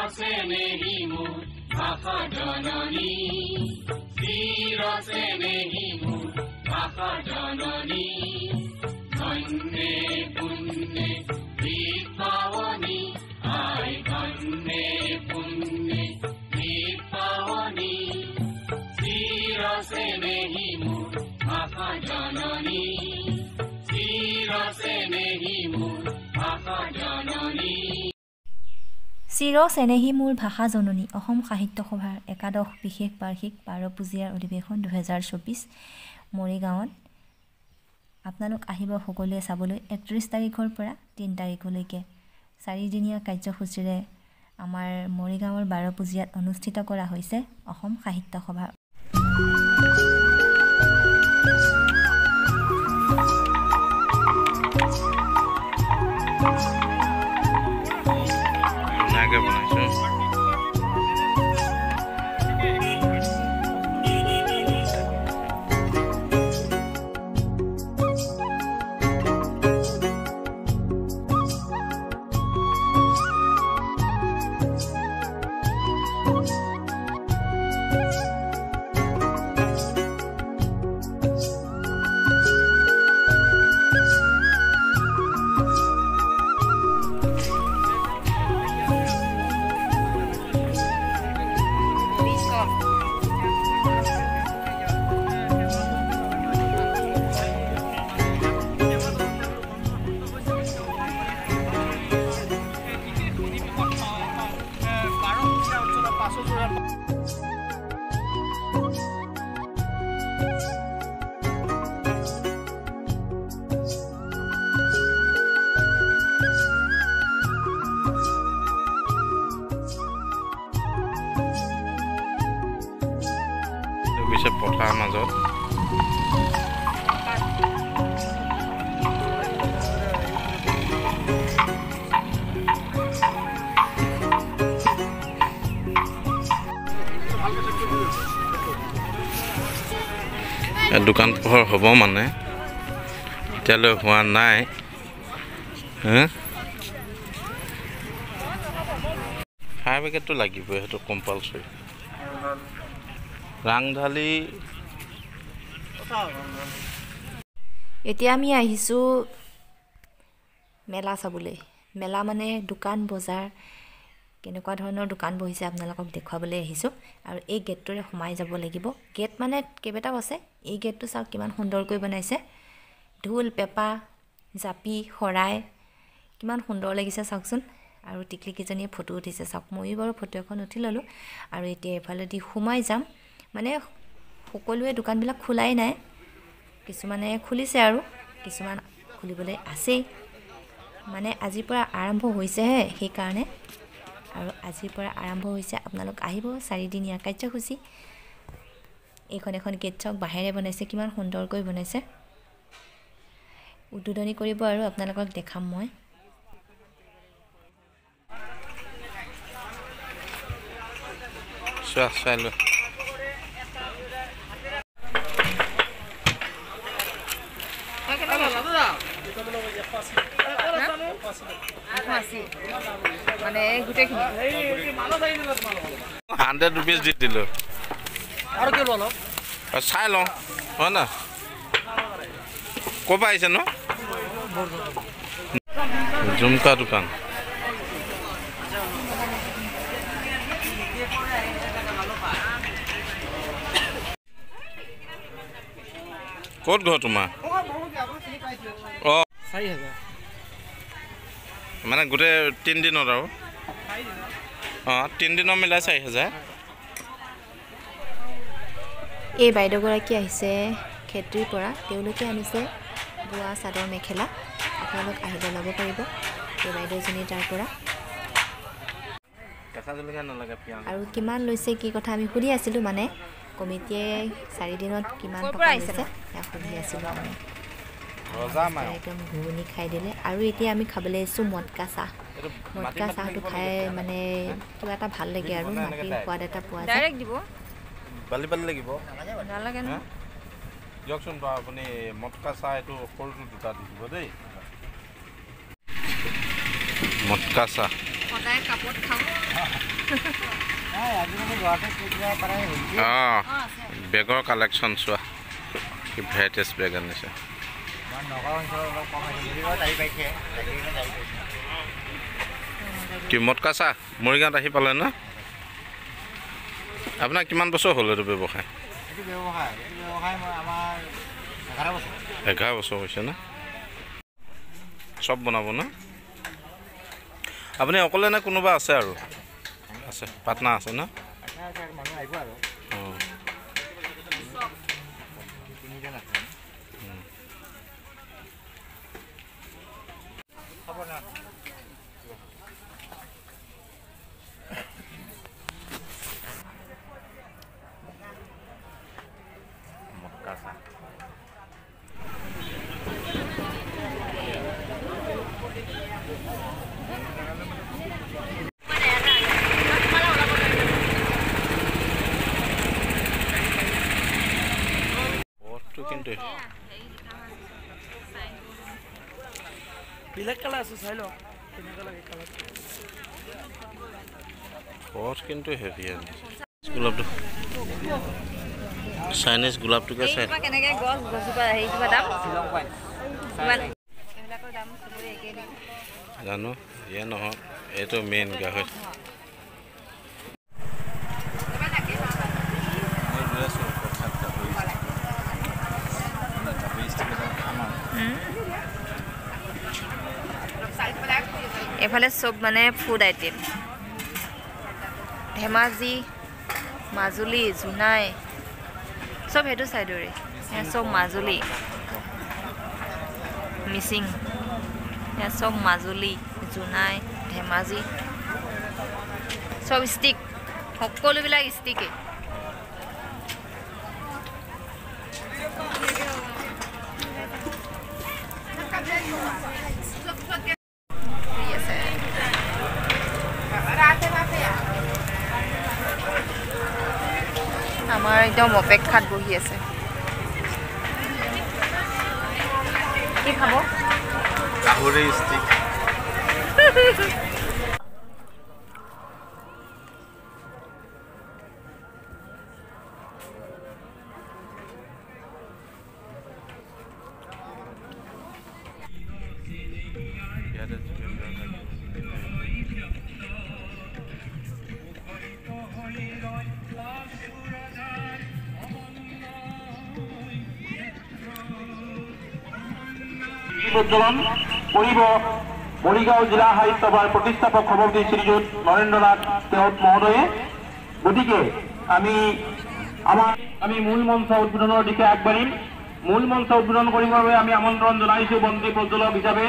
চিৰসে নেহি মোৰ ভাষা জননী চিৰসে নেহি মোৰ ভাষা জননী ধন্যে পুণ্যে দীপাৱনী আই ধন্যে পুণ্যে দীপাৱনী চিৰসে নেহি মোৰ ভাষা জননী চিৰসে নেহি মোৰ ভাষা জননী চিৰ চেনেহী মোৰ ভাষা জননী অসম সাহিত্য সভাৰ একাদশ বিশেষ বাৰ্ষিক 12 পূজীয়াৰ অধিৱেশন 2024 মৰিগাঁৱত আপোনালোক আহিব সকলোৱে চাবলৈ 31 তাৰিখৰ পৰা 3 তাৰিখলৈকে 4 দিনীয়া কাৰ্যসূচীৰে আমাৰ মৰিগাঁৱৰ 12 পূজীয়াত অনুষ্ঠিত কৰা হৈছে অসম সাহিত্য সভা পথাৰ মাজত দোকান পোহৰ হ'ব মানে এতিয়ালৈ হোৱা নাই ফায়াৰ ব্ৰিগেডটো লাগিবই সেইটো কম্পালচৰি ৰাংঢালি এতিয়া আমি আহিছোঁ মেলা চাবলৈ মেলা মানে দোকান বজাৰ কেনেকুৱা ধৰণৰ দোকান বহিছে আপোনালোকক দেখুৱাবলৈ আহিছোঁ আৰু এই গেটটোৰে সোমাই যাব লাগিব গেট মানে কেইবাটাও আছে এই গেটটো চাওক কিমান সুন্দৰকৈ বনাইছে ঢোল পেঁপা জাপি শৰাই কিমান সুন্দৰ লাগিছে চাওকচোন আৰু টিকলিকেইজনীয়ে ফটো উঠিছে চাওক ময়ো বাৰু ফটো এখন উঠি ল'লোঁ আৰু এতিয়া এফালেদি সোমাই যাম মানে সকলোৱে দোকানবিলাক খোলাই নাই কিছুমানে খুলিছে আৰু কিছুমান খুলিবলৈ আছেই মানে আজিৰ পৰা আৰম্ভ হৈছেহে সেইকাৰণে আৰু আজিৰ পৰা আৰম্ভ হৈছে আপোনালোক আহিব 4 দিনীয়া কাৰ্যসূচী এইখন এখন গেট চাওক বাহিৰে বনাইছে কিমান সুন্দৰকৈ বনাইছে উদ্বোধনী কৰিব আৰু আপোনালোকক দেখাম মই চালো মানে গোটেইখিনি 100 rupees দি দিলো আৰু কি ললো চাই লওঁ হয় না ক'ৰ পৰা আহিছে ন ঝুমকা দোকান ক'ত ঘৰ তোমাৰ অঁ 4000 মানে গোটেই 3 দিনত আৰু অঁ 3 দিনৰ মিলাই 4000 এই বাইদেউগৰাকী আহিছে খেতিৰ পৰা তেওঁলোকে আনিছে বোৱা চাদৰ মেখেলা আপোনালোক আহিব ল'ব পাৰিব এই বাইদেউজনী তাৰ পৰা আৰু কিমান লৈছে কি কথা আমি সুধি আছিলোঁ মানে কমিটিয়ে 4 দিনত কিমান টকা লৈছে সেয়া সুধি আছিলোঁ আমি একদম ঘুগুনি খাই দিলে আৰু এতিয়া আমি খাবলৈ আহিছোঁ মটকা চাহটো খাই মানে কিবা এটা ভাল লাগে আৰু মাটিৰ সোৱাদ এটা পোৱা যায় ডাইৰেক্ট দিব বালি বালি লাগিব নালাগে ন দিয়কচোন বা আপুনি মটকা চাহ এইটো সৰুটো দুটা দি দিব দেই মটকা চাহ সদায় কাপত খাওঁ অঁ বেগৰ কালেকশ্যন চোৱা কি ভেৰাইটিজ বেগ আনিছে কি মটকা চাহ মৰিগাঁৱত আহি পালে ন আপোনাৰ কিমান বছৰ হ'ল এইটো ব্যৱসায় 11 বছৰ হৈছে না চব বনাব না আপুনি অকলে নে কোনোবা আছে আৰু আছে পাৰ্টনাৰ আছে না Bilak kala asu sailo. Kenakala kala. What kintu heavy and gulab to Chinese gulab to get কেনেকে গছ গছবা হেইবা দাম শিলং পইণ্ট এবিলাকৰ দাম সবৰে একেই জানো ইয়া নহয় এইটো মেইন গাহৰি এফালে সব মানে ফুড আইটেম ধেমাজি মাজুলী জুনাই সব হেতু সাইডৰে সব মাজুলী মিসিং সব মাজুলী জুনাই ধেমাজি সব স্টিক সকলোবিলাক স্টিকে আমাৰ একদম অপেক্ষাত বহি আছে কি খাব গাহৰি ষ্টিক উদ্বোধন কৰিব মৰিগাঁও জিলা সাহিত্য সভাৰ প্ৰতিষ্ঠাপক সভাপতি শ্ৰীযুত নৰেন্দ্ৰনাথ কেওট মহোদয়ে গতিকে আমি মূল মঞ্চ উদ্বোধনৰ দিশে আগবাঢ়িম মূল মঞ্চ উদ্বোধন কৰিবৰ বাবে আমি আমন্ত্ৰণ জনাইছো বন্তি প্ৰজ্বলক হিচাপে